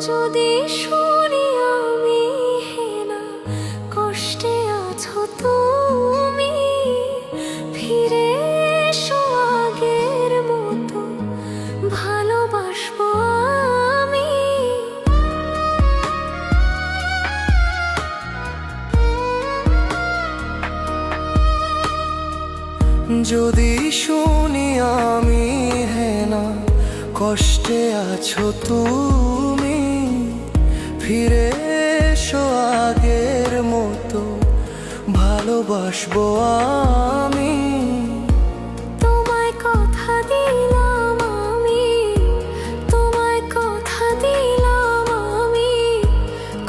যদি শুনি আমি হেনা কষ্টে আছো তুমি, ফিরে এসো আগের মতো ভালোবাসবো আমি। যদি শুনি আমি হেনা কষ্টে আছো তুমি, ফিরে এসো আগের মতো ভালোবাসবো আমি। তোমায় কথা দিলাম আমি, তোমায় কথা দিলাম আমি,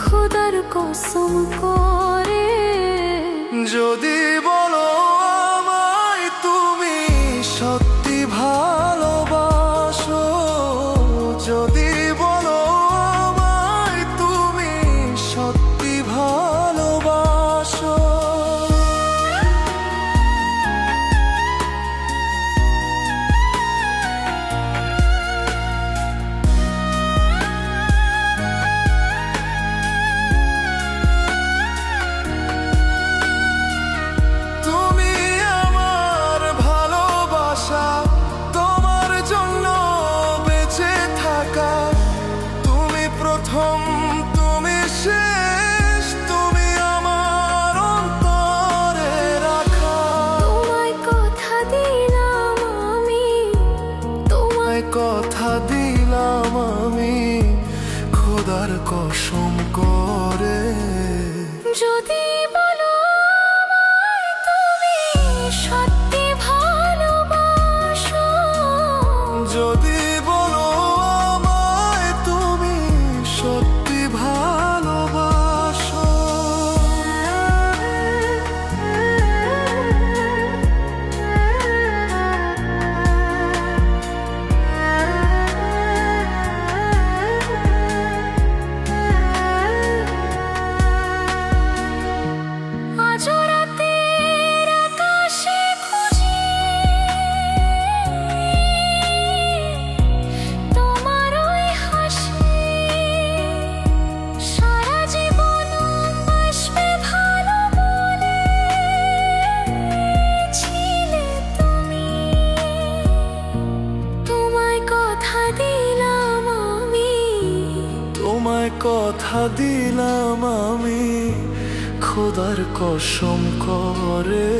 খোদার কসম করে। যদি বলো আমায় তুমি সত্যি ভালোবাসো, যদি বলো আমায় তুমি সত্যি ভালোবাসো, তুমি শেষ, তুমি আমার অন্তরে রাখা। তোমায় কথা দিলাম আমি, তোমায় কথা দিলাম আমি, খোদার কসম করে। যদি বলো আমায় তুমি সত্যি ভালোবাসো, যদি বলো আমায় তুমি সত্যি ভালোবাসো, আজ রাতের আকাশে খুঁজি তোমার ওই হাসি, সারা জীবন বাসবে ভালো বলেছিলে তুমি। তোমায় কথা দিলাম আমি, তোমায় কথা দিলাম আমি, খোদার কসম করে।